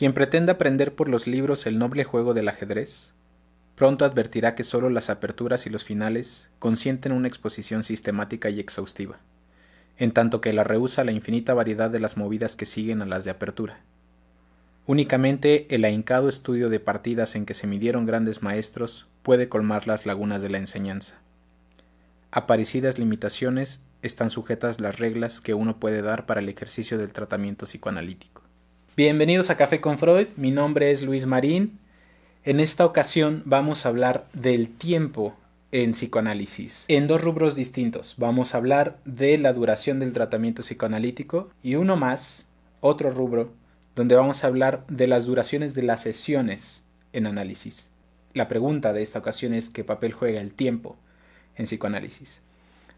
Quien pretenda aprender por los libros el noble juego del ajedrez, pronto advertirá que sólo las aperturas y los finales consienten una exposición sistemática y exhaustiva, en tanto que la rehúsa la infinita variedad de las movidas que siguen a las de apertura. Únicamente el ahincado estudio de partidas en que se midieron grandes maestros puede colmar las lagunas de la enseñanza. A parecidas limitaciones están sujetas las reglas que uno puede dar para el ejercicio del tratamiento psicoanalítico. Bienvenidos a Café con Freud, mi nombre es Luis Marín. En esta ocasión vamos a hablar del tiempo en psicoanálisis, en dos rubros distintos. Vamos a hablar de la duración del tratamiento psicoanalítico y uno más, otro rubro, donde vamos a hablar de las duraciones de las sesiones en análisis. La pregunta de esta ocasión es ¿qué papel juega el tiempo en psicoanálisis?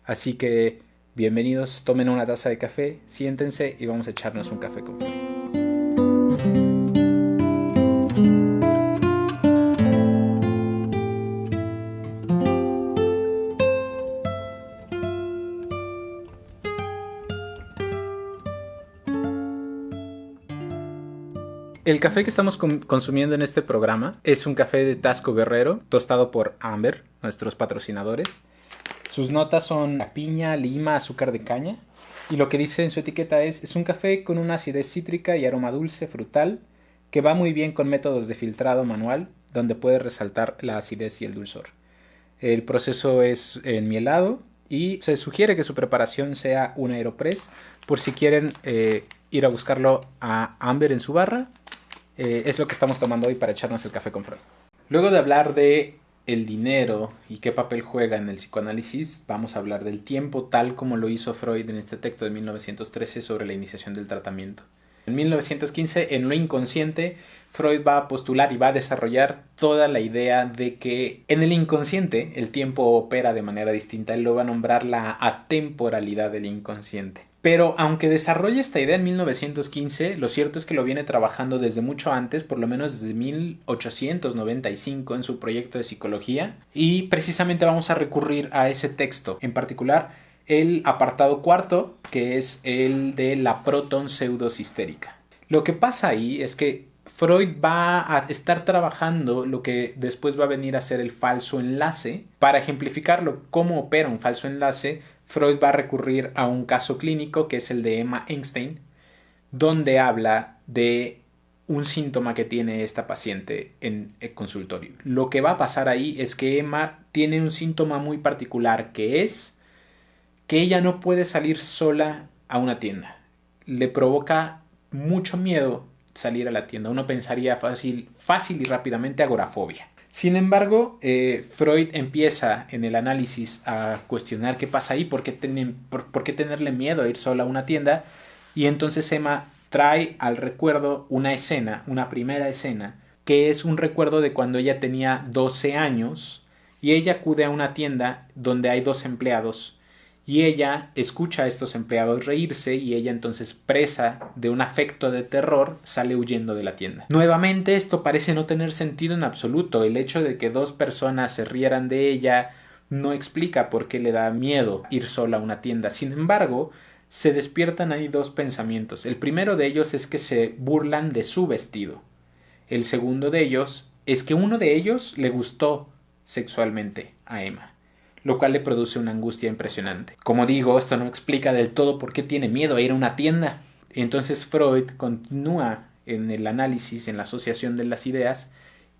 Así que bienvenidos, tomen una taza de café, siéntense y vamos a echarnos un café con Freud. El café que estamos consumiendo en este programa es un café de Tasco Guerrero, tostado por Amber, nuestros patrocinadores. Sus notas son la piña, lima, azúcar de caña. Y lo que dice en su etiqueta es un café con una acidez cítrica y aroma dulce, frutal, que va muy bien con métodos de filtrado manual, donde puede resaltar la acidez y el dulzor. El proceso es enmielado y se sugiere que su preparación sea un Aeropress, por si quieren ir a buscarlo a Amber en su barra. Es lo que estamos tomando hoy para echarnos el café con Freud. Luego de hablar de el dinero y qué papel juega en el psicoanálisis, vamos a hablar del tiempo tal como lo hizo Freud en este texto de 1913 sobre la iniciación del tratamiento. En 1915, en lo inconsciente, Freud va a postular y va a desarrollar toda la idea de que en el inconsciente el tiempo opera de manera distinta. Él lo va a nombrar la atemporalidad del inconsciente. Pero aunque desarrolle esta idea en 1915, lo cierto es que lo viene trabajando desde mucho antes, por lo menos desde 1895 en su proyecto de psicología, y precisamente vamos a recurrir a ese texto, en particular el apartado cuarto, que es el de la proton pseudosistérica. Lo que pasa ahí es que Freud va a estar trabajando lo que después va a venir a ser el falso enlace. Para ejemplificarlo cómo opera un falso enlace, Freud va a recurrir a un caso clínico que es el de Emma Einstein, donde habla de un síntoma que tiene esta paciente en el consultorio. Lo que va a pasar ahí es que Emma tiene un síntoma muy particular, que es que ella no puede salir sola a una tienda. Le provoca mucho miedo salir a la tienda. Uno pensaría fácil y rápidamente agorafobia. Sin embargo, Freud empieza en el análisis a cuestionar qué pasa ahí, por qué tenerle miedo a ir sola a una tienda, y entonces Emma trae al recuerdo una escena, una primera escena, que es un recuerdo de cuando ella tenía 12 años y ella acude a una tienda donde hay dos empleados y ella escucha a estos empleados reírse y ella entonces, presa de un afecto de terror, sale huyendo de la tienda. Nuevamente esto parece no tener sentido en absoluto. El hecho de que dos personas se rieran de ella no explica por qué le da miedo ir sola a una tienda. Sin embargo, se despiertan ahí dos pensamientos. El primero de ellos es que se burlan de su vestido. El segundo de ellos es que uno de ellos le gustó sexualmente a Emma, lo cual le produce una angustia impresionante. Como digo, esto no explica del todo por qué tiene miedo a ir a una tienda. Entonces Freud continúa en el análisis, en la asociación de las ideas,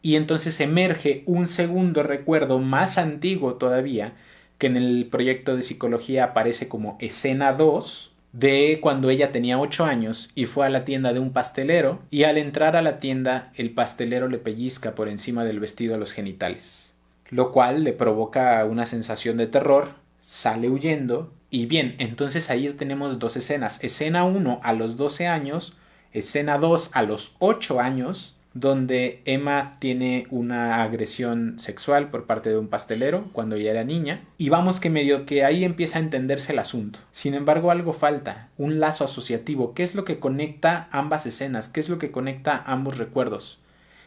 y entonces emerge un segundo recuerdo más antiguo todavía, que en el proyecto de psicología aparece como escena 2, de cuando ella tenía 8 años y fue a la tienda de un pastelero, y al entrar a la tienda el pastelero le pellizca por encima del vestido a los genitales, lo cual le provoca una sensación de terror, sale huyendo. Y bien, entonces ahí tenemos dos escenas. Escena 1 a los 12 años, escena 2 a los 8 años, donde Emma tiene una agresión sexual por parte de un pastelero cuando ella era niña. Y vamos que medio que ahí empieza a entenderse el asunto. Sin embargo, algo falta, un lazo asociativo. ¿Qué es lo que conecta ambas escenas? ¿Qué es lo que conecta ambos recuerdos?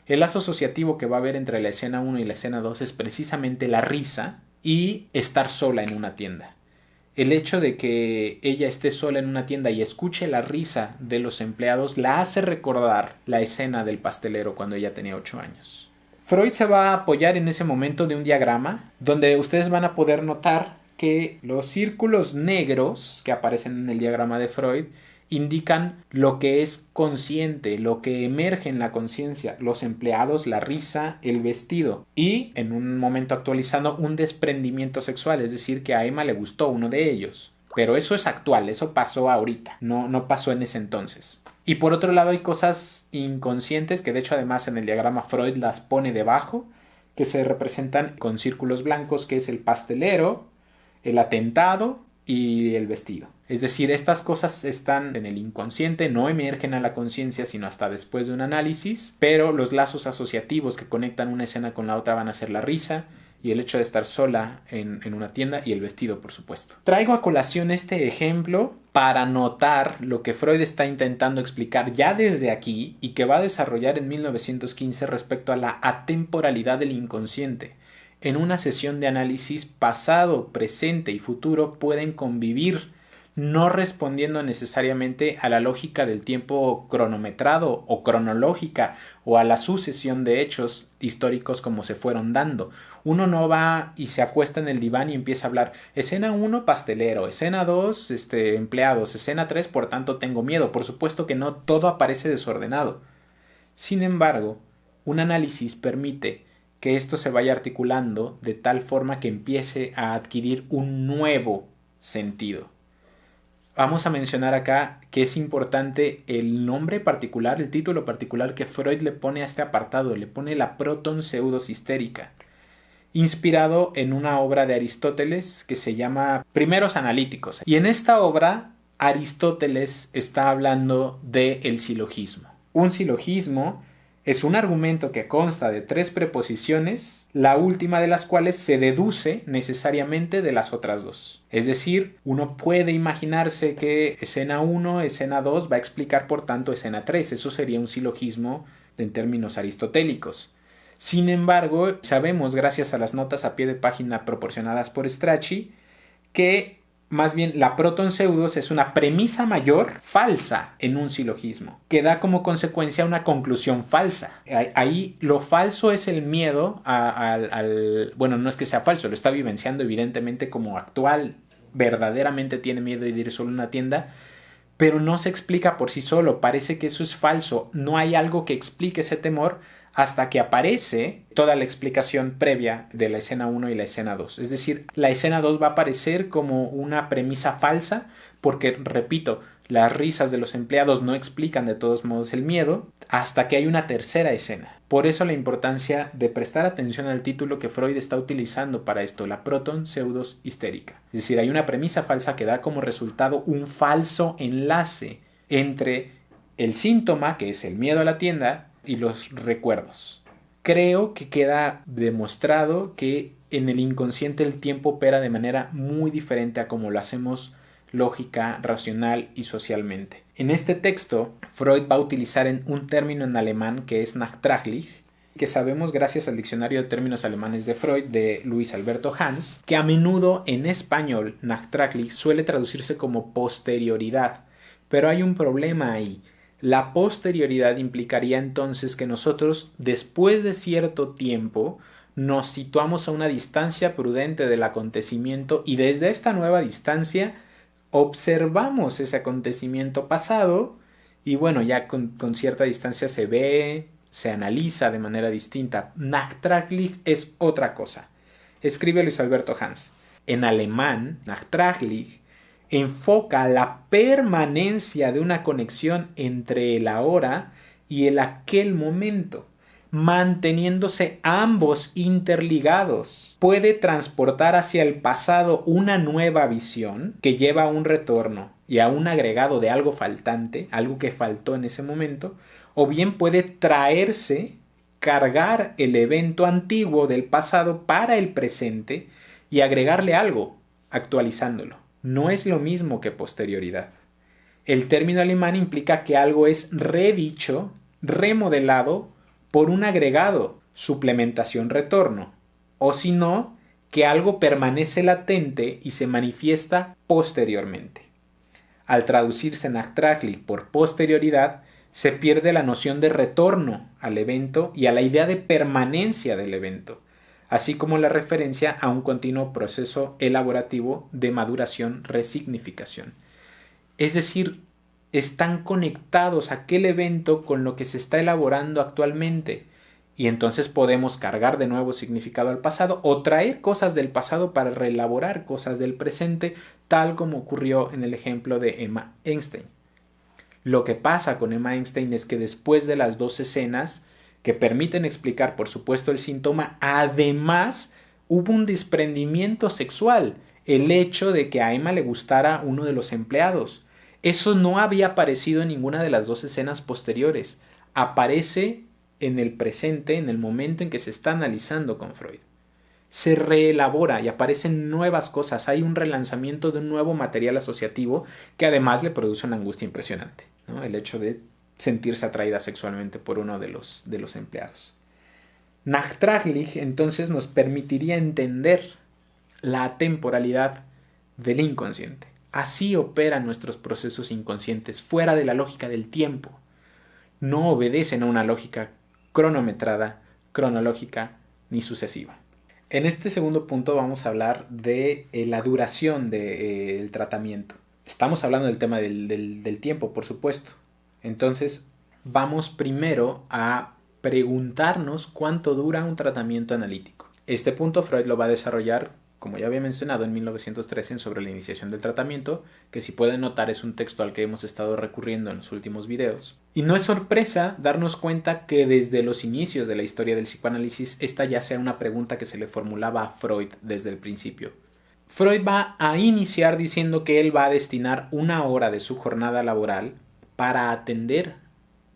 El lazo asociativo que va a haber entre la escena 1 y la escena 2 es precisamente la risa y estar sola en una tienda. El hecho de que ella esté sola en una tienda y escuche la risa de los empleados la hace recordar la escena del pastelero cuando ella tenía 8 años. Freud se va a apoyar en ese momento de un diagrama donde ustedes van a poder notar que los círculos negros que aparecen en el diagrama de Freud indican lo que es consciente, lo que emerge en la conciencia, los empleados, la risa, el vestido y, en un momento actualizando, un desprendimiento sexual, es decir, que a Emma le gustó uno de ellos. Pero eso es actual, eso pasó ahorita, no pasó en ese entonces. Y por otro lado hay cosas inconscientes que de hecho además en el diagrama Freud las pone debajo, que se representan con círculos blancos, que es el pastelero, el atentado y el vestido. Es decir, estas cosas están en el inconsciente, no emergen a la conciencia sino hasta después de un análisis, pero los lazos asociativos que conectan una escena con la otra van a ser la risa y el hecho de estar sola en una tienda y el vestido, por supuesto. Traigo a colación este ejemplo para notar lo que Freud está intentando explicar ya desde aquí y que va a desarrollar en 1915 respecto a la atemporalidad del inconsciente. En una sesión de análisis, pasado, presente y futuro pueden convivir, no respondiendo necesariamente a la lógica del tiempo cronometrado o cronológica o a la sucesión de hechos históricos como se fueron dando. Uno no va y se acuesta en el diván y empieza a hablar escena 1 pastelero, escena 2 empleados, escena 3 por tanto tengo miedo. Por supuesto que no, todo aparece desordenado. Sin embargo, un análisis permite que esto se vaya articulando de tal forma que empiece a adquirir un nuevo sentido. Vamos a mencionar acá que es importante el nombre particular, el título particular que Freud le pone a este apartado, le pone la proton pseudosistérica, inspirado en una obra de Aristóteles que se llama Primeros Analíticos. Y en esta obra Aristóteles está hablando del silogismo. Un silogismo es un argumento que consta de 3 preposiciones, la última de las cuales se deduce necesariamente de las otras 2. Es decir, uno puede imaginarse que escena 1, escena 2 va a explicar por tanto escena 3. Eso sería un silogismo en términos aristotélicos. Sin embargo, sabemos gracias a las notas a pie de página proporcionadas por Strachey que más bien la proton pseudos es una premisa mayor falsa en un silogismo, que da como consecuencia una conclusión falsa. Ahí lo falso es el miedo bueno, no es que sea falso, lo está vivenciando evidentemente como actual, verdaderamente tiene miedo de ir solo a una tienda, pero no se explica por sí solo, parece que eso es falso, no hay algo que explique ese temor hasta que aparece toda la explicación previa de la escena 1 y la escena 2. Es decir, la escena 2 va a aparecer como una premisa falsa porque, repito, las risas de los empleados no explican de todos modos el miedo hasta que hay una tercera escena. Por eso la importancia de prestar atención al título que Freud está utilizando para esto, la proton pseudos histérica. Es decir, hay una premisa falsa que da como resultado un falso enlace entre el síntoma, que es el miedo a la tienda, y los recuerdos. Creo que queda demostrado que en el inconsciente el tiempo opera de manera muy diferente a como lo hacemos lógica, racional y socialmente. En este texto, Freud va a utilizar un término en alemán que es Nachtraglich, que sabemos gracias al diccionario de términos alemanes de Freud de Luis Alberto Hans, que a menudo en español Nachtraglich suele traducirse como posterioridad, pero hay un problema ahí. La posterioridad implicaría entonces que nosotros, después de cierto tiempo, nos situamos a una distancia prudente del acontecimiento y desde esta nueva distancia observamos ese acontecimiento pasado y bueno, ya con cierta distancia se ve, se analiza de manera distinta. Nachtraglich es otra cosa. Escribe Luis Alberto Hans. En alemán, Nachtraglich enfoca la permanencia de una conexión entre el ahora y el aquel momento, manteniéndose ambos interligados. Puede transportar hacia el pasado una nueva visión que lleva a un retorno y a un agregado de algo faltante, algo que faltó en ese momento, o bien puede cargar el evento antiguo del pasado para el presente y agregarle algo, actualizándolo. No es lo mismo que posterioridad. El término alemán implica que algo es redicho, remodelado por un agregado, suplementación, retorno. O si no, que algo permanece latente y se manifiesta posteriormente. Al traducirse nachtraglich por posterioridad, se pierde la noción de retorno al evento y a la idea de permanencia del evento, así como la referencia a un continuo proceso elaborativo de maduración-resignificación. Es decir, están conectados aquel evento con lo que se está elaborando actualmente, y entonces podemos cargar de nuevo significado al pasado o traer cosas del pasado para reelaborar cosas del presente, tal como ocurrió en el ejemplo de Emma Einstein. Lo que pasa con Emma Einstein es que después de las 2 escenas, que permiten explicar por supuesto el síntoma, además hubo un desprendimiento sexual, el hecho de que a Emma le gustara uno de los empleados. Eso no había aparecido en ninguna de las 2 escenas posteriores. Aparece en el presente, en el momento en que se está analizando con Freud. Se reelabora y aparecen nuevas cosas. Hay un relanzamiento de un nuevo material asociativo que además le produce una angustia impresionante, ¿no? El hecho de sentirse atraída sexualmente por uno de los empleados. Nachtraglich entonces nos permitiría entender la atemporalidad del inconsciente. Así operan nuestros procesos inconscientes, fuera de la lógica del tiempo. No obedecen a una lógica cronometrada, cronológica ni sucesiva. En este segundo punto vamos a hablar de la duración del tratamiento. Estamos hablando del tema del tiempo, por supuesto. Entonces vamos primero a preguntarnos cuánto dura un tratamiento analítico. Este punto Freud lo va a desarrollar, como ya había mencionado, en 1913 en Sobre la iniciación del tratamiento, que si pueden notar es un texto al que hemos estado recurriendo en los últimos videos. Y no es sorpresa darnos cuenta que desde los inicios de la historia del psicoanálisis esta ya sea una pregunta que se le formulaba a Freud desde el principio. Freud va a iniciar diciendo que él va a destinar 1 hora de su jornada laboral para atender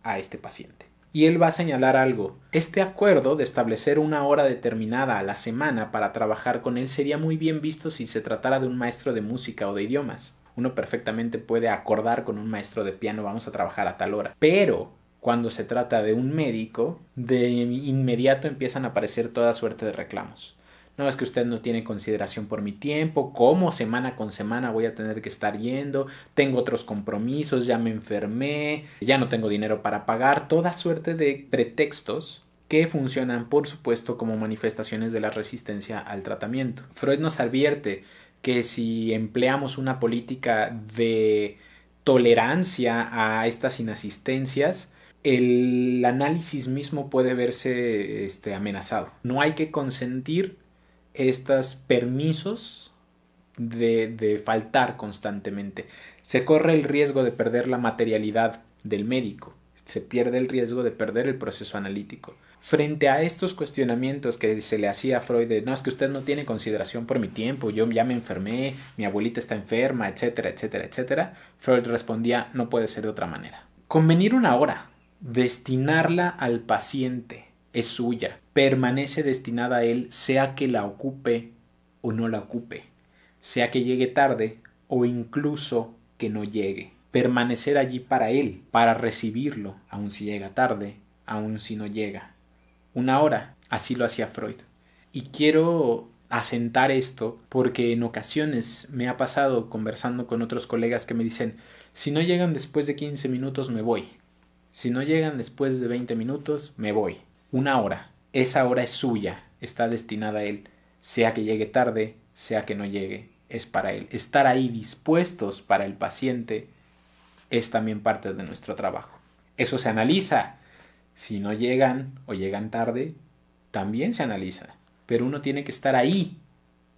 a este paciente. Y él va a señalar algo. Este acuerdo de establecer 1 hora determinada a la semana para trabajar con él sería muy bien visto si se tratara de un maestro de música o de idiomas. Uno perfectamente puede acordar con un maestro de piano, vamos a trabajar a tal hora. Pero cuando se trata de un médico, de inmediato empiezan a aparecer toda suerte de reclamos. No, es que usted no tiene consideración por mi tiempo, ¿cómo semana con semana voy a tener que estar yendo? Tengo otros compromisos, ya me enfermé, ya no tengo dinero para pagar, toda suerte de pretextos que funcionan, por supuesto, como manifestaciones de la resistencia al tratamiento. Freud nos advierte que si empleamos una política de tolerancia a estas inasistencias, el análisis mismo puede verse amenazado. No hay que consentir estos permisos de faltar constantemente. Se corre el riesgo de perder la materialidad del médico, se pierde el riesgo de perder el proceso analítico. Frente a estos cuestionamientos que se le hacía a Freud de no, es que usted no tiene consideración por mi tiempo, yo ya me enfermé, mi abuelita está enferma, etcétera, etcétera, etcétera, Freud respondía, no puede ser de otra manera. Convenir 1 hora, destinarla al paciente, es suya, permanece destinada a él, sea que la ocupe o no la ocupe, sea que llegue tarde o incluso que no llegue. Permanecer allí para él, para recibirlo, aun si llega tarde, aun si no llega. 1 hora, así lo hacía Freud. Y quiero asentar esto porque en ocasiones me ha pasado conversando con otros colegas que me dicen, si no llegan después de 15 minutos me voy, si no llegan después de 20 minutos me voy. 1 hora, esa hora es suya, está destinada a él, sea que llegue tarde, sea que no llegue, es para él. Estar ahí dispuestos para el paciente es también parte de nuestro trabajo. Eso se analiza. Si no llegan o llegan tarde, también se analiza. Pero uno tiene que estar ahí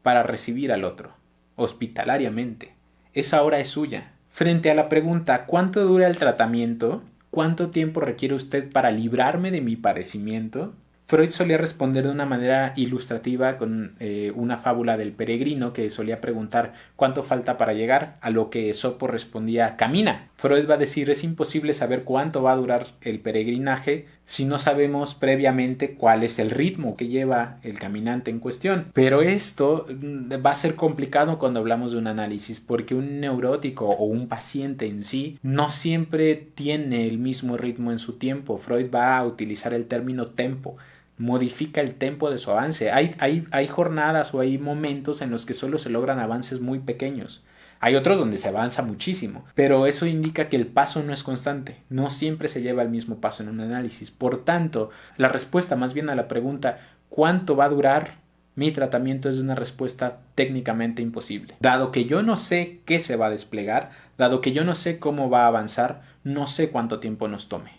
para recibir al otro, hospitalariamente. Esa hora es suya. Frente a la pregunta, ¿cuánto dura el tratamiento? ¿Cuánto tiempo requiere usted para librarme de mi padecimiento? Freud solía responder de una manera ilustrativa con una fábula del peregrino que solía preguntar ¿cuánto falta para llegar? A lo que Esopo respondía ¡camina! Freud va a decir es imposible saber cuánto va a durar el peregrinaje si no sabemos previamente cuál es el ritmo que lleva el caminante en cuestión. Pero esto va a ser complicado cuando hablamos de un análisis porque un neurótico o un paciente en sí no siempre tiene el mismo ritmo en su tiempo. Freud va a utilizar el término tempo. modifica el tempo de su avance. Hay jornadas o hay momentos en los que solo se logran avances muy pequeños. Hay otros donde se avanza muchísimo, pero eso indica que el paso no es constante, no siempre se lleva el mismo paso en un análisis. Por tanto, la respuesta más bien a la pregunta ¿cuánto va a durar mi tratamiento? Es una respuesta técnicamente imposible. Dado que yo no sé qué se va a desplegar, dado que yo no sé cómo va a avanzar, no sé cuánto tiempo nos tome.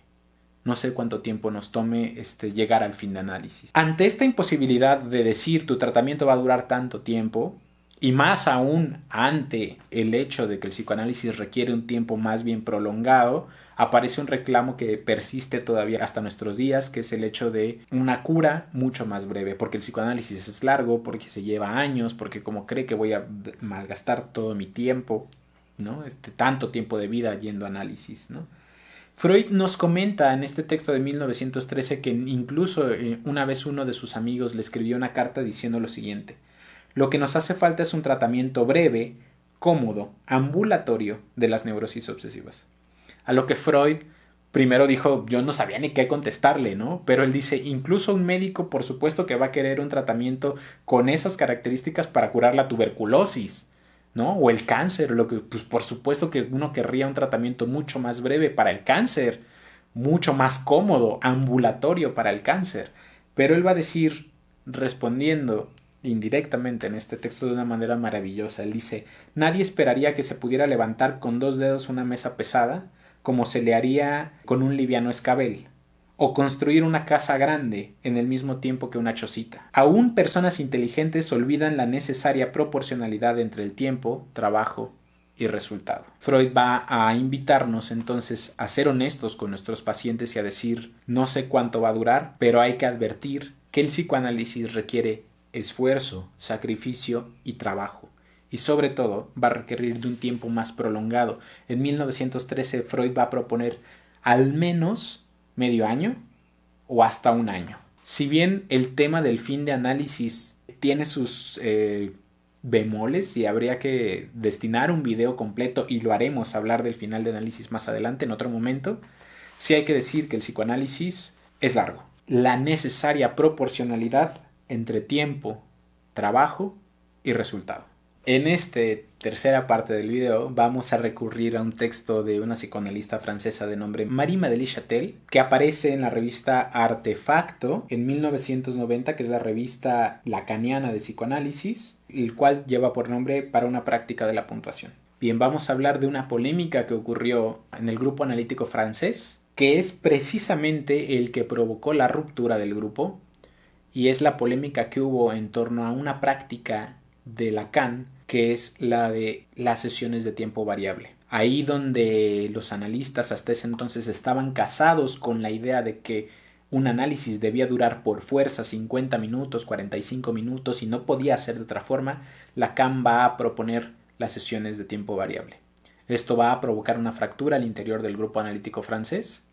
No sé cuánto tiempo nos tome llegar al fin de análisis. Ante esta imposibilidad de decir tu tratamiento va a durar tanto tiempo, y más aún ante el hecho de que el psicoanálisis requiere un tiempo más bien prolongado, aparece un reclamo que persiste todavía hasta nuestros días, que es el hecho de una cura mucho más breve, porque el psicoanálisis es largo, porque se lleva años, porque como cree que voy a malgastar todo mi tiempo, ¿no? Tanto tiempo de vida yendo a análisis, ¿no? Freud nos comenta en este texto de 1913 que incluso una vez uno de sus amigos le escribió una carta diciendo lo siguiente: lo que nos hace falta es un tratamiento breve, cómodo, ambulatorio de las neurosis obsesivas. A lo que Freud primero dijo, yo no sabía ni qué contestarle, ¿no? Pero él dice, incluso un médico por supuesto que va a querer un tratamiento con esas características para curar la tuberculosis, ¿no? O el cáncer, pues por supuesto que uno querría un tratamiento mucho más breve para el cáncer, mucho más cómodo, ambulatorio para el cáncer. Pero él va a decir, respondiendo indirectamente en este texto de una manera maravillosa, él dice, nadie esperaría que se pudiera levantar con 2 dedos una mesa pesada como se le haría con un liviano escabel, o construir una casa grande en el mismo tiempo que una chocita. Aún personas inteligentes olvidan la necesaria proporcionalidad entre el tiempo, trabajo y resultado. Freud va a invitarnos entonces a ser honestos con nuestros pacientes y a decir, no sé cuánto va a durar, pero hay que advertir que el psicoanálisis requiere esfuerzo, sacrificio y trabajo. Y sobre todo va a requerir de un tiempo más prolongado. En 1913 Freud va a proponer al menos medio año o hasta un año. Si bien el tema del fin de análisis tiene sus bemoles y habría que destinar un video completo, y lo haremos, hablar del final de análisis más adelante en otro momento, sí hay que decir que el psicoanálisis es largo. La necesaria proporcionalidad entre tiempo, trabajo y resultado. En esta tercera parte del video vamos a recurrir a un texto de una psicoanalista francesa de nombre Marie-Madeleine Chatel, que aparece en la revista Artefacto en 1990, que es la revista lacaniana de psicoanálisis, el cual lleva por nombre Para una práctica de la puntuación. Bien, vamos a hablar de una polémica que ocurrió en el grupo analítico francés, que es precisamente el que provocó la ruptura del grupo, y es la polémica que hubo en torno a una práctica de Lacan, que es la de las sesiones de tiempo variable. Ahí donde los analistas hasta ese entonces estaban casados con la idea de que un análisis debía durar por fuerza 50 minutos, 45 minutos y no podía ser de otra forma, Lacan va a proponer las sesiones de tiempo variable. Esto va a provocar una fractura al interior del grupo analítico francés.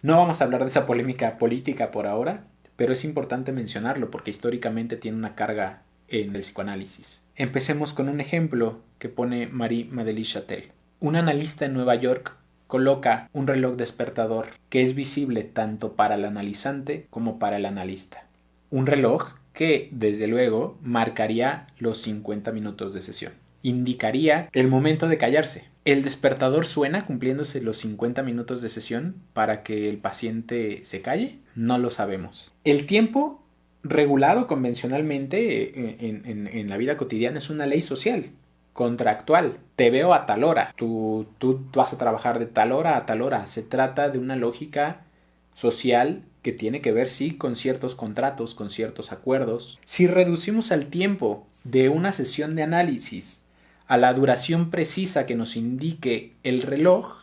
No vamos a hablar de esa polémica política por ahora, pero es importante mencionarlo porque históricamente tiene una carga en el psicoanálisis. Empecemos con un ejemplo que pone Marie-Madeleine Chatel. Un analista en Nueva York coloca un reloj despertador que es visible tanto para el analizante como para el analista. Un reloj que, desde luego, marcaría los 50 minutos de sesión. Indicaría el momento de callarse. ¿El despertador suena cumpliéndose los 50 minutos de sesión para que el paciente se calle? No lo sabemos. El tiempo regulado convencionalmente en la vida cotidiana es una ley social, contractual. Te veo a tal hora, tú vas a trabajar de tal hora a tal hora. Se trata de una lógica social que tiene que ver, sí, con ciertos contratos, con ciertos acuerdos. Si reducimos el tiempo de una sesión de análisis a la duración precisa que nos indique el reloj,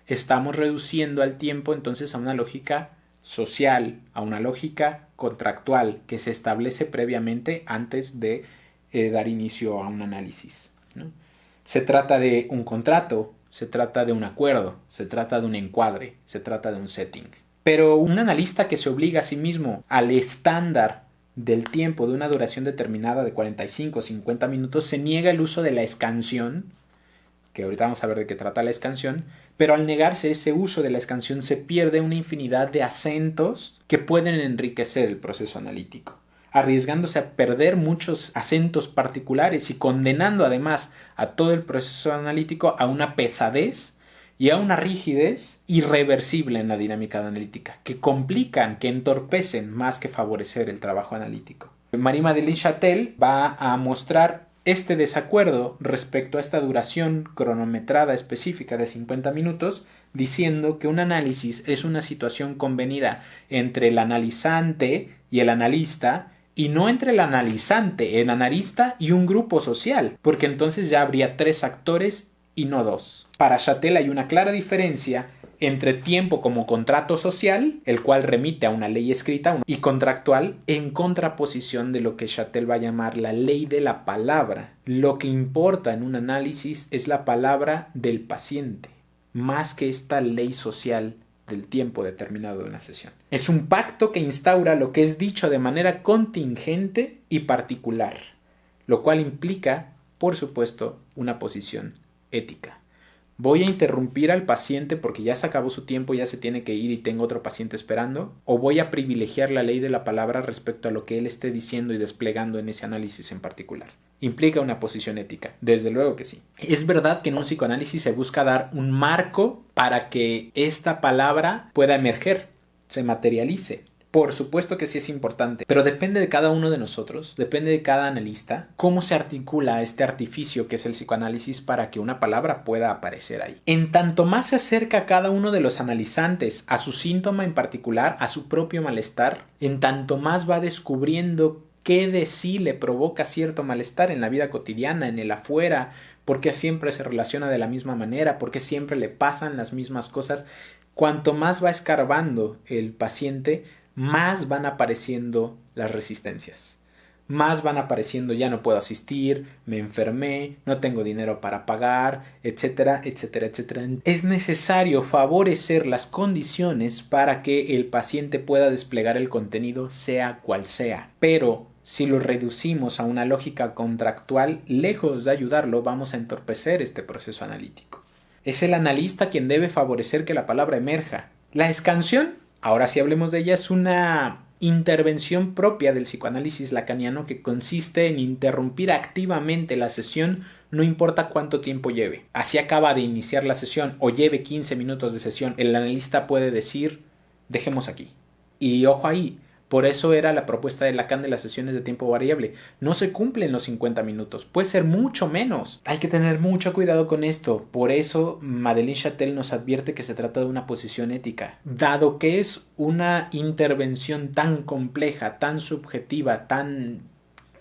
estamos reduciendo al tiempo entonces a una lógica social, a una lógica contractual que se establece previamente antes de dar inicio a un análisis, ¿no? Se trata de un contrato, se trata de un acuerdo, se trata de un encuadre, se trata de un setting. Pero un analista que se obliga a sí mismo al estándar del tiempo de una duración determinada de 45 o 50 minutos se niega el uso de la escansión que ahorita vamos a ver de qué trata la escansión, pero al negarse ese uso de la escansión se pierde una infinidad de acentos que pueden enriquecer el proceso analítico, arriesgándose a perder muchos acentos particulares y condenando además a todo el proceso analítico a una pesadez y a una rigidez irreversible en la dinámica analítica, que complican, que entorpecen más que favorecer el trabajo analítico. Marie-Madeleine Châtel va a mostrar este desacuerdo respecto a esta duración cronometrada específica de 50 minutos, diciendo que un análisis es una situación convenida entre el analizante y el analista, y no entre el analizante, el analista y un grupo social, porque entonces ya habría 3 actores y no 2. Para Châtel hay una clara diferencia entre tiempo como contrato social, el cual remite a una ley escrita, y contractual, en contraposición de lo que Châtel va a llamar la ley de la palabra. Lo que importa en un análisis es la palabra del paciente, más que esta ley social del tiempo determinado de una sesión. Es un pacto que instaura lo que es dicho de manera contingente y particular, lo cual implica, por supuesto, una posición ética. ¿Voy a interrumpir al paciente porque ya se acabó su tiempo, ya se tiene que ir y tengo otro paciente esperando? ¿O voy a privilegiar la ley de la palabra respecto a lo que él esté diciendo y desplegando en ese análisis en particular? ¿Implica una posición ética? Desde luego que sí. Es verdad que en un psicoanálisis se busca dar un marco para que esta palabra pueda emerger, se materialice. Por supuesto que sí es importante, pero depende de cada uno de nosotros, depende de cada analista, cómo se articula este artificio que es el psicoanálisis para que una palabra pueda aparecer ahí. En tanto más se acerca cada uno de los analizantes a su síntoma en particular, a su propio malestar, en tanto más va descubriendo qué de sí le provoca cierto malestar en la vida cotidiana, en el afuera, porque siempre se relaciona de la misma manera, porque siempre le pasan las mismas cosas. Cuanto más va escarbando el paciente, más van apareciendo las resistencias, más van apareciendo ya no puedo asistir, me enfermé, no tengo dinero para pagar, etcétera, etcétera, etcétera. Es necesario favorecer las condiciones para que el paciente pueda desplegar el contenido sea cual sea, pero si lo reducimos a una lógica contractual, lejos de ayudarlo, vamos a entorpecer este proceso analítico. Es el analista quien debe favorecer que la palabra emerja. La escansión, ahora sí hablemos de ella, es una intervención propia del psicoanálisis lacaniano que consiste en interrumpir activamente la sesión no importa cuánto tiempo lleve. Así acaba de iniciar la sesión o lleve 15 minutos de sesión, el analista puede decir dejemos aquí. Y ojo ahí, por eso era la propuesta de Lacan de las sesiones de tiempo variable. No se cumplen los 50 minutos, puede ser mucho menos. Hay que tener mucho cuidado con esto. Por eso Madeleine Châtel nos advierte que se trata de una posición ética. Dado que es una intervención tan compleja, tan subjetiva, tan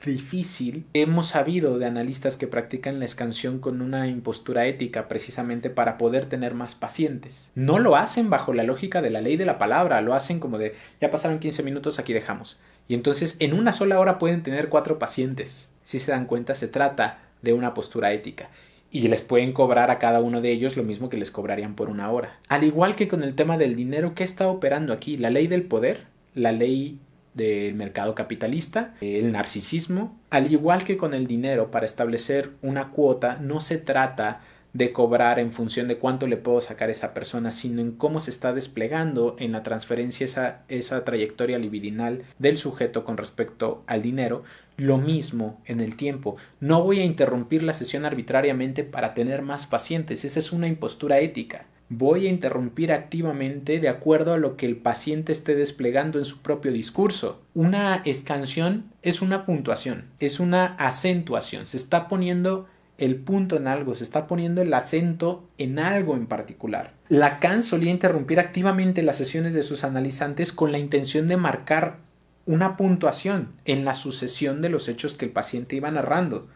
difícil, hemos sabido de analistas que practican la escansión con una impostura ética precisamente para poder tener más pacientes. No lo hacen bajo la lógica de la ley de la palabra, lo hacen como de ya pasaron 15 minutos, aquí dejamos. Y entonces en una sola hora pueden tener 4 pacientes. Si se dan cuenta, se trata de una postura ética. Y les pueden cobrar a cada uno de ellos lo mismo que les cobrarían por una hora. Al igual que con el tema del dinero, ¿qué está operando aquí? La ley del poder, la ley del mercado capitalista, el narcisismo. Al igual que con el dinero, para establecer una cuota no se trata de cobrar en función de cuánto le puedo sacar a esa persona, sino en cómo se está desplegando en la transferencia esa trayectoria libidinal del sujeto con respecto al dinero. Lo mismo en el tiempo. No voy a interrumpir la sesión arbitrariamente para tener más pacientes. Esa es una impostura ética. Voy a interrumpir activamente de acuerdo a lo que el paciente esté desplegando en su propio discurso. Una escansión es una puntuación, es una acentuación. Se está poniendo el punto en algo, se está poniendo el acento en algo en particular. Lacan solía interrumpir activamente las sesiones de sus analizantes con la intención de marcar una puntuación en la sucesión de los hechos que el paciente iba narrando.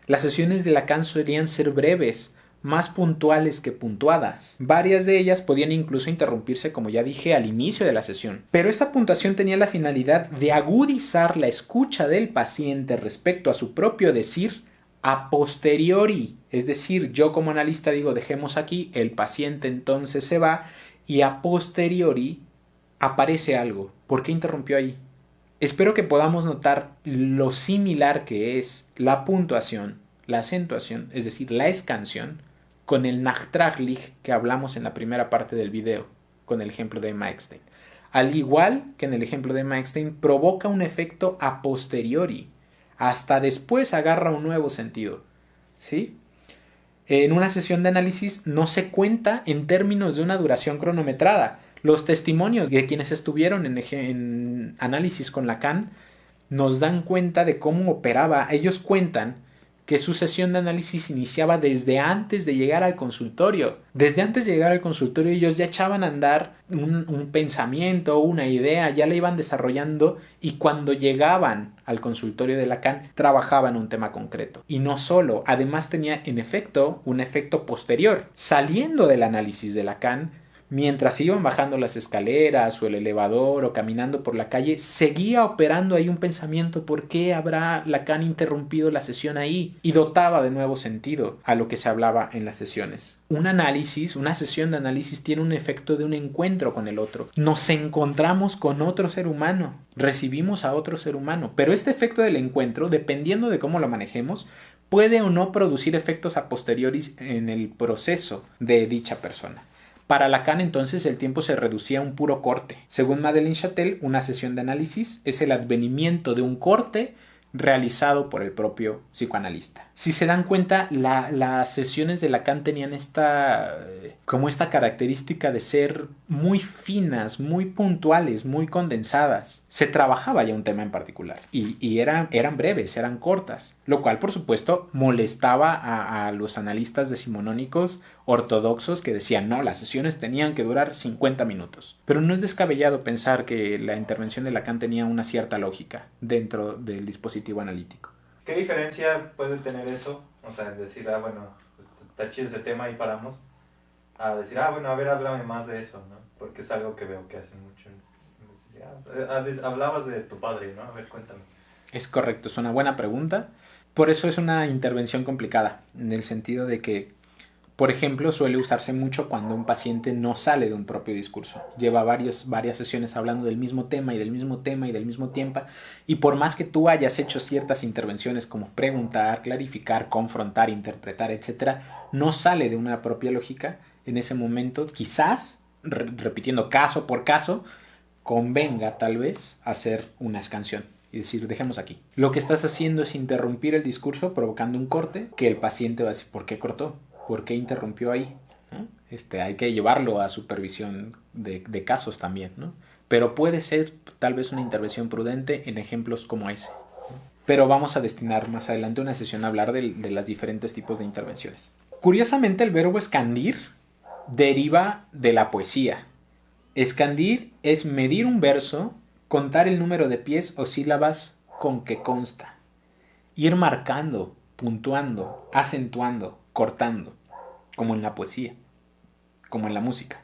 Las sesiones de Lacan solían ser breves, más puntuales que puntuadas. Varias de ellas podían incluso interrumpirse, como ya dije, al inicio de la sesión. Pero esta puntuación tenía la finalidad de agudizar la escucha del paciente respecto a su propio decir a posteriori. Es decir, yo como analista digo dejemos aquí, el paciente entonces se va y a posteriori aparece algo. ¿Por qué interrumpió ahí? Espero que podamos notar lo similar que es la puntuación, la acentuación, es decir, la escansión, con el Nachtraglich que hablamos en la primera parte del video, con el ejemplo de Emma Eckstein. Al igual que en el ejemplo de Emma Eckstein, provoca un efecto a posteriori. Hasta después agarra un nuevo sentido. ¿Sí? En una sesión de análisis no se cuenta en términos de una duración cronometrada. Los testimonios de quienes estuvieron en análisis con Lacan nos dan cuenta de cómo operaba. Ellos cuentan que su sesión de análisis iniciaba desde antes de llegar al consultorio. Desde antes de llegar al consultorio ellos ya echaban a andar un pensamiento, una idea, ya la iban desarrollando, y cuando llegaban al consultorio de Lacan trabajaban un tema concreto. Y no solo, además tenía en efecto un efecto posterior. Saliendo del análisis de Lacan, mientras iban bajando las escaleras o el elevador o caminando por la calle, seguía operando ahí un pensamiento: ¿por qué habrá Lacan interrumpido la sesión ahí? Y dotaba de nuevo sentido a lo que se hablaba en las sesiones. Un análisis, una sesión de análisis tiene un efecto de un encuentro con el otro. Nos encontramos con otro ser humano, recibimos a otro ser humano, pero este efecto del encuentro, dependiendo de cómo lo manejemos, puede o no producir efectos a posteriori en el proceso de dicha persona. Para Lacan, entonces, el tiempo se reducía a un puro corte. Según Madeleine Châtel, una sesión de análisis es el advenimiento de un corte realizado por el propio psicoanalista. Si se dan cuenta, las sesiones de Lacan tenían esta característica de ser muy finas, muy puntuales, muy condensadas. Se trabajaba ya un tema en particular y eran breves, eran cortas, lo cual por supuesto molestaba a los analistas decimonónicos ortodoxos que decían: no, las sesiones tenían que durar 50 minutos. Pero no es descabellado pensar que la intervención de Lacan tenía una cierta lógica dentro del dispositivo analítico. ¿Qué diferencia puede tener eso? O sea, decir, bueno, pues está chido ese tema y paramos, a decir, bueno, a ver, háblame más de eso, ¿no? Porque es algo que veo que hacen mucho. Hablabas de tu padre, ¿no? A ver, cuéntame. Es correcto, es una buena pregunta. Por eso es una intervención complicada, en el sentido de que, por ejemplo, suele usarse mucho cuando un paciente no sale de un propio discurso. Lleva varias sesiones hablando del mismo tema y del mismo tema y del mismo tiempo, y por más que tú hayas hecho ciertas intervenciones como preguntar, clarificar, confrontar, interpretar, etc., no sale de una propia lógica. En ese momento, quizás, repitiendo caso por caso, convenga tal vez hacer una escansión y decir: dejemos aquí. Lo que estás haciendo es interrumpir el discurso, provocando un corte que el paciente va a decir: ¿por qué cortó? ¿Por qué interrumpió ahí? ¿No? Hay que llevarlo a supervisión de casos también, ¿no? Pero puede ser tal vez una intervención prudente en ejemplos como ese, ¿no? Pero vamos a destinar más adelante una sesión a hablar de los diferentes tipos de intervenciones. Curiosamente, el verbo escandir deriva de la poesía. Escandir es medir un verso, contar el número de pies o sílabas con que consta, ir marcando, puntuando, acentuando, cortando, como en la poesía, como en la música.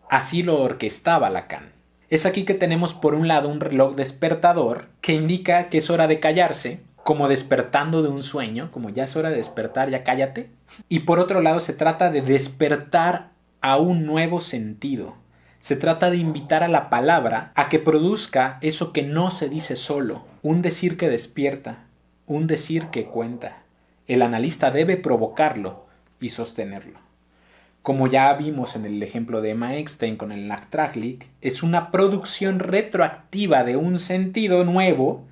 Así lo orquestaba Lacan. Es aquí que tenemos por un lado un reloj despertador que indica que es hora de callarse, como despertando de un sueño, como ya es hora de despertar, ya cállate. Y por otro lado se trata de despertar a un nuevo sentido. Se trata de invitar a la palabra a que produzca eso que no se dice solo, un decir que despierta, un decir que cuenta. El analista debe provocarlo y sostenerlo. Como ya vimos en el ejemplo de Emma Eckstein con el Nachtraglich, es una producción retroactiva de un sentido nuevo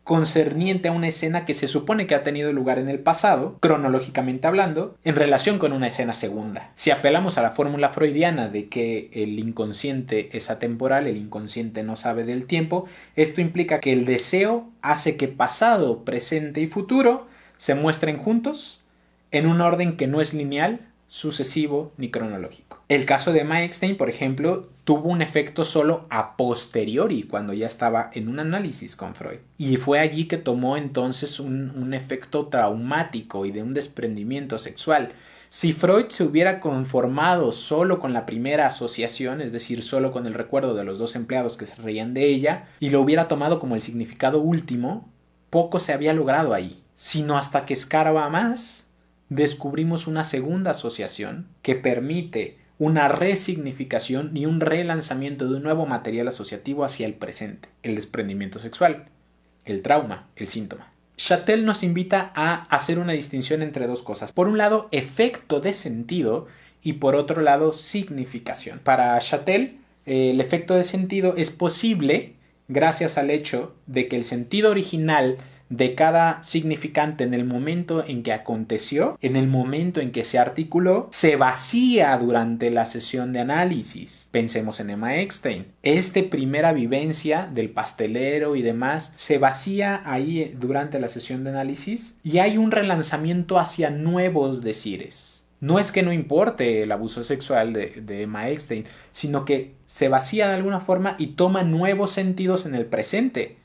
concerniente a una escena que se supone que ha tenido lugar en el pasado, cronológicamente hablando, en relación con una escena segunda. Si apelamos a la fórmula freudiana de que el inconsciente es atemporal, el inconsciente no sabe del tiempo, esto implica que el deseo hace que pasado, presente y futuro se muestren juntos en un orden que no es lineal, sucesivo ni cronológico. El caso de Emma Eckstein, por ejemplo, tuvo un efecto solo a posteriori, cuando ya estaba en un análisis con Freud. Y fue allí que tomó entonces un efecto traumático y de un desprendimiento sexual. Si Freud se hubiera conformado solo con la primera asociación, es decir, solo con el recuerdo de los dos empleados que se reían de ella, y lo hubiera tomado como el significado último, poco se había logrado ahí. Sino hasta que escarba más, descubrimos una segunda asociación que permite una resignificación y un relanzamiento de un nuevo material asociativo hacia el presente, el desprendimiento sexual, el trauma, el síntoma. Chattel nos invita a hacer una distinción entre dos cosas. Por un lado, efecto de sentido y por otro lado, significación. Para Chattel, el efecto de sentido es posible gracias al hecho de que el sentido original de cada significante en el momento en que aconteció, en el momento en que se articuló, se vacía durante la sesión de análisis. Pensemos en Emma Eckstein. Esta primera vivencia del pastelero y demás se vacía ahí durante la sesión de análisis y hay un relanzamiento hacia nuevos decires. No es que no importe el abuso sexual de Emma Eckstein, sino que se vacía de alguna forma y toma nuevos sentidos en el presente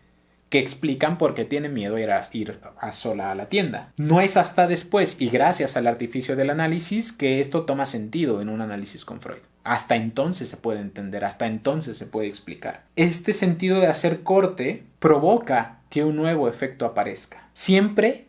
que explican por qué tiene miedo ir a sola a la tienda. No es hasta después y gracias al artificio del análisis que esto toma sentido en un análisis con Freud. Hasta entonces se puede entender, hasta entonces se puede explicar. Este sentido de hacer corte provoca que un nuevo efecto aparezca. Siempre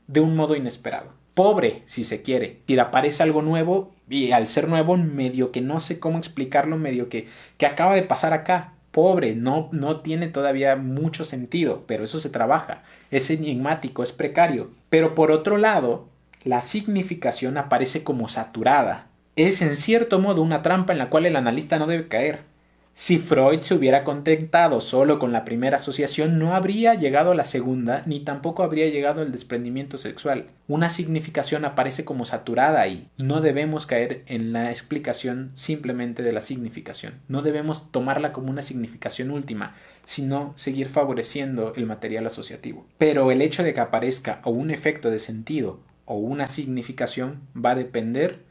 de un modo inesperado. Pobre, si se quiere. Si aparece algo nuevo y al ser nuevo medio que no sé cómo explicarlo, medio que acaba de pasar acá. Pobre, no tiene todavía mucho sentido, pero eso se trabaja. Es enigmático, es precario. Pero por otro lado, la significación aparece como saturada. Es en cierto modo una trampa en la cual el analista no debe caer. Si Freud se hubiera contentado solo con la primera asociación, no habría llegado a la segunda, ni tampoco habría llegado al desprendimiento sexual. Una significación aparece como saturada ahí. No debemos caer en la explicación simplemente de la significación. No debemos tomarla como una significación última, sino seguir favoreciendo el material asociativo. Pero el hecho de que aparezca o un efecto de sentido o una significación va a depender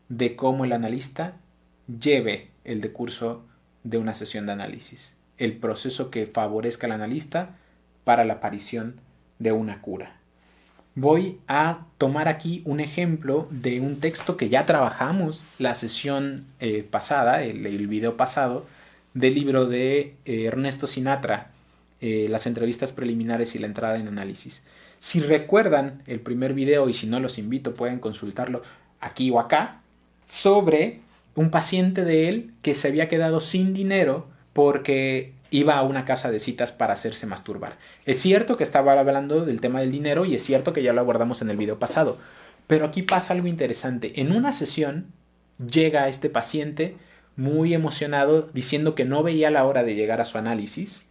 de cómo el analista lleve el decurso de una sesión de análisis, el proceso que favorezca al analista para la aparición de una cura. Voy a tomar aquí un ejemplo de un texto que ya trabajamos la sesión pasada, el video pasado, del libro de Ernesto Sinatra, las entrevistas preliminares y la entrada en análisis. Si recuerdan el primer video, y si no los invito, pueden consultarlo aquí o acá, sobre un paciente de él que se había quedado sin dinero porque iba a una casa de citas para hacerse masturbar. Es cierto que estaba hablando del tema del dinero y es cierto que ya lo abordamos en el video pasado, pero aquí pasa algo interesante. En una sesión llega este paciente muy emocionado diciendo que no veía la hora de llegar a su análisis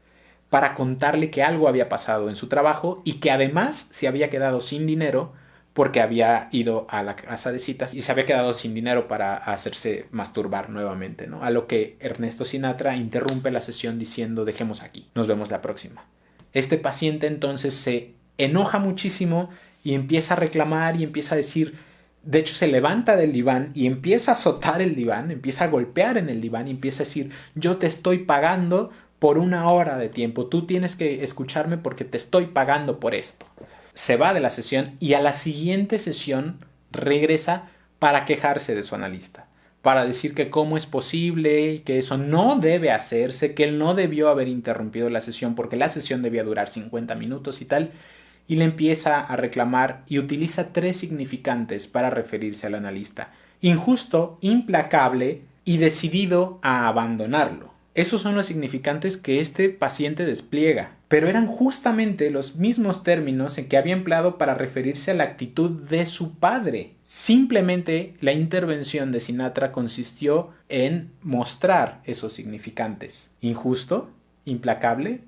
para contarle que algo había pasado en su trabajo y que además se había quedado sin dinero porque había ido a la casa de citas y se había quedado sin dinero para hacerse masturbar nuevamente, ¿no? A lo que Ernesto Sinatra interrumpe la sesión diciendo: dejemos aquí, nos vemos la próxima. Este paciente entonces se enoja muchísimo y empieza a reclamar y empieza a decir, de hecho se levanta del diván y empieza a azotar el diván, empieza a golpear en el diván y empieza a decir: yo te estoy pagando por una hora de tiempo, tú tienes que escucharme porque te estoy pagando por esto. Se va de la sesión y a la siguiente sesión regresa para quejarse de su analista, para decir que cómo es posible, que eso no debe hacerse, que él no debió haber interrumpido la sesión porque la sesión debía durar 50 minutos y tal, y le empieza a reclamar y utiliza 3 significantes para referirse al analista: injusto, implacable y decidido a abandonarlo. Esos son los significantes que este paciente despliega, pero eran justamente los mismos términos en que había empleado para referirse a la actitud de su padre. Simplemente la intervención de Sinatra consistió en mostrar esos significantes: injusto, implacable,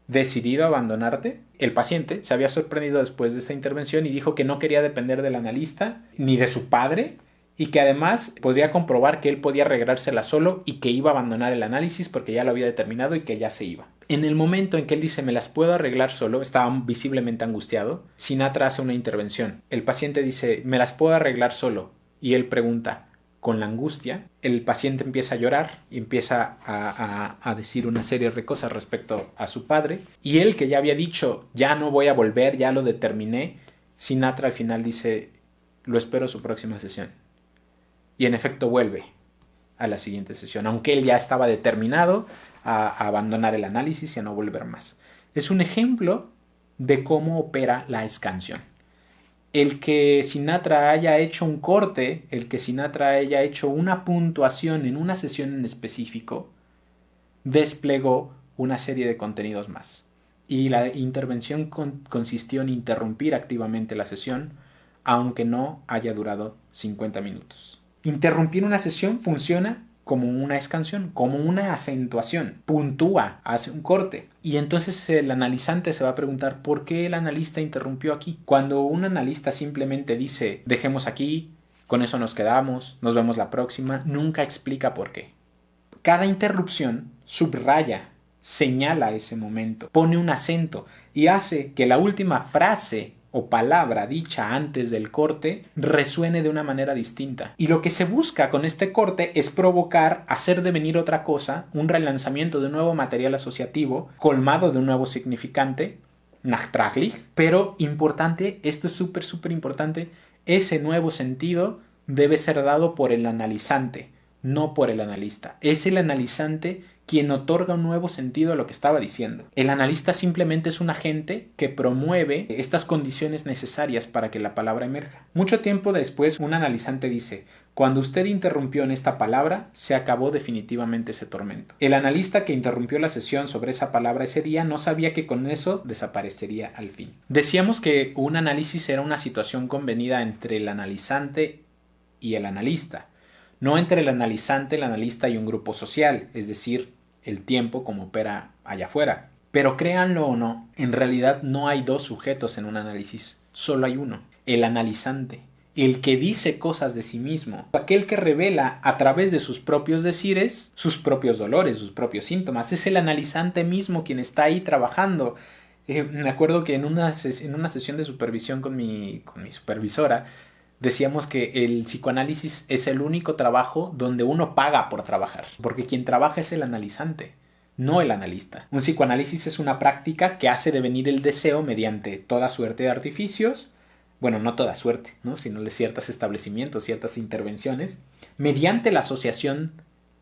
decidido a abandonarte. El paciente se había sorprendido después de esta intervención y dijo que no quería depender del analista ni de su padre, y que además podría comprobar que él podía arreglársela solo y que iba a abandonar el análisis porque ya lo había determinado y que ya se iba. En el momento en que él dice: me las puedo arreglar solo, estaba visiblemente angustiado, Sinatra hace una intervención. El paciente dice: me las puedo arreglar solo, y él pregunta con la angustia. El paciente empieza a llorar y empieza a decir una serie de cosas respecto a su padre, y él, que ya había dicho ya no voy a volver, ya lo determiné, Sinatra al final dice: lo espero su próxima sesión. Y en efecto vuelve a la siguiente sesión, aunque él ya estaba determinado a abandonar el análisis y a no volver más. Es un ejemplo de cómo opera la escansión. El que Sinatra haya hecho un corte, el que Sinatra haya hecho una puntuación en una sesión en específico, desplegó una serie de contenidos más. y la intervención consistió en interrumpir activamente la sesión, aunque no haya durado 50 minutos. Interrumpir una sesión funciona como una escansión, como una acentuación, puntúa, hace un corte. Y entonces el analizante se va a preguntar ¿por qué el analista interrumpió aquí? Cuando un analista simplemente dice dejemos aquí, con eso nos quedamos, nos vemos la próxima, nunca explica por qué. Cada interrupción subraya, señala ese momento, pone un acento y hace que la última frase o palabra dicha antes del corte resuene de una manera distinta. Y lo que se busca con este corte es provocar, hacer devenir otra cosa, un relanzamiento de un nuevo material asociativo, colmado de un nuevo significante, nachtraglich, pero importante, esto es súper importante, ese nuevo sentido debe ser dado por el analizante, no por el analista. Es el analizante quien otorga un nuevo sentido a lo que estaba diciendo. El analista simplemente es un agente que promueve estas condiciones necesarias para que la palabra emerja. Mucho tiempo después, un analizante dice: cuando usted interrumpió en esta palabra, se acabó definitivamente ese tormento. El analista que interrumpió la sesión sobre esa palabra ese día no sabía que con eso desaparecería al fin. Decíamos que un análisis era una situación convenida entre el analizante y el analista, no entre el analizante, el analista y un grupo social, es decir, el tiempo como opera allá afuera. Pero créanlo o no, en realidad no hay dos sujetos en un análisis, solo hay uno, el analizante, el que dice cosas de sí mismo, aquel que revela a través de sus propios decires, sus propios dolores, sus propios síntomas. Es el analizante mismo quien está ahí trabajando. Me acuerdo que en una sesión de supervisión con mi supervisora, decíamos que el psicoanálisis es el único trabajo donde uno paga por trabajar, porque quien trabaja es el analizante, no el analista. Un psicoanálisis es una práctica que hace devenir el deseo mediante toda suerte de artificios, bueno, no toda suerte, ¿no?, sino de ciertos establecimientos, ciertas intervenciones, mediante la asociación,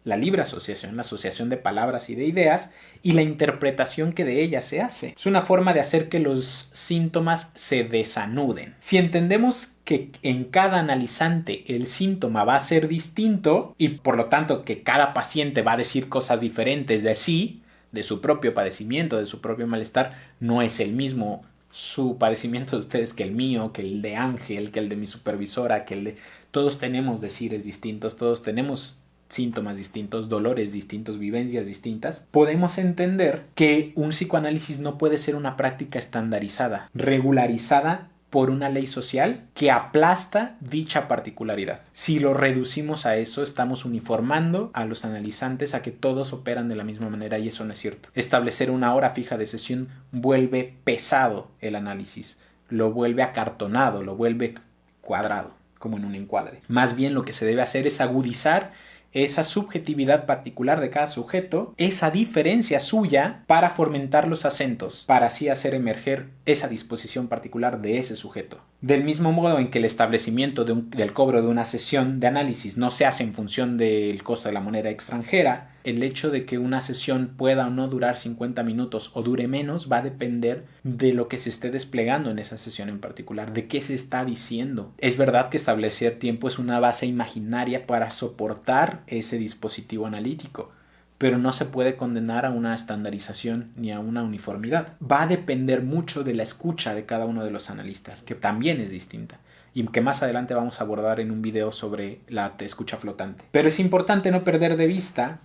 la libre asociación, la asociación de palabras y de ideas, y la interpretación que de ellas se hace. Es una forma de hacer que los síntomas se desanuden. Si entendemos que en cada analizante el síntoma va a ser distinto y por lo tanto que cada paciente va a decir cosas diferentes de sí, de su propio padecimiento, de su propio malestar, no es el mismo su padecimiento de ustedes que el mío, que el de Ángel, que el de mi supervisora, que el de... Todos tenemos decires distintos, todos tenemos síntomas distintos, dolores distintos, vivencias distintas. Podemos entender que un psicoanálisis no puede ser una práctica estandarizada, regularizada por una ley social que aplasta dicha particularidad. Si lo reducimos a eso, estamos uniformando a los analizantes a que todos operan de la misma manera, y eso no es cierto. Establecer una hora fija de sesión vuelve pesado el análisis, lo vuelve acartonado, lo vuelve cuadrado, como en un encuadre. Más bien lo que se debe hacer es agudizar esa subjetividad particular de cada sujeto, esa diferencia suya, para fomentar los acentos, para así hacer emerger esa disposición particular de ese sujeto. Del mismo modo en que el establecimiento del cobro de una sesión de análisis no se hace en función del costo de la moneda extranjera, el hecho de que una sesión pueda o no durar 50 minutos o dure menos va a depender de lo que se esté desplegando en esa sesión en particular, de qué se está diciendo. Es verdad que establecer tiempo es una base imaginaria para soportar ese dispositivo analítico, pero no se puede condenar a una estandarización ni a una uniformidad. Va a depender mucho de la escucha de cada uno de los analistas, que también es distinta, y que más adelante vamos a abordar en un video sobre la escucha flotante. Pero es importante no perder de vista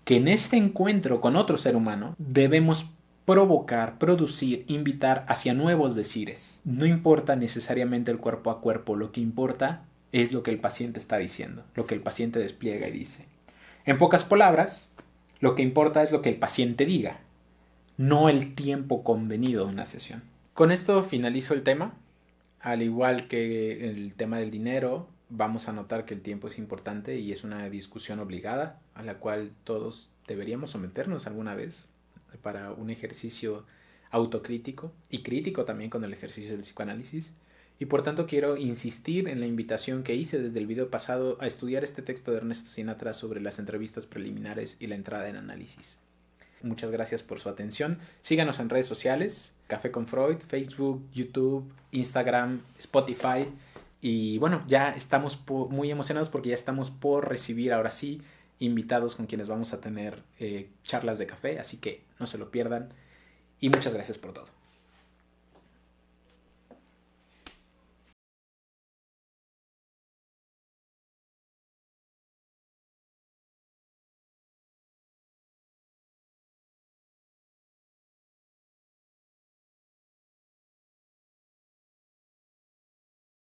que en este encuentro con otro ser humano debemos provocar, producir, invitar hacia nuevos decires. No importa necesariamente el cuerpo a cuerpo, lo que importa es lo que el paciente está diciendo, lo que el paciente despliega y dice. En pocas palabras, lo que importa es lo que el paciente diga, no el tiempo convenido de una sesión. Con esto finalizo el tema. Al igual que el tema del dinero, vamos a notar que el tiempo es importante y es una discusión obligada a la cual todos deberíamos someternos alguna vez para un ejercicio autocrítico y crítico también con el ejercicio del psicoanálisis. Y por tanto quiero insistir en la invitación que hice desde el video pasado a estudiar este texto de Ernesto Sinatra sobre las entrevistas preliminares y la entrada en análisis. Muchas gracias por su atención. Síganos en redes sociales, Café con Freud, Facebook, YouTube, Instagram, Spotify. Y bueno, ya estamos muy emocionados porque ya estamos por recibir ahora sí invitados con quienes vamos a tener charlas de café, así que no se lo pierdan. y muchas gracias por todo.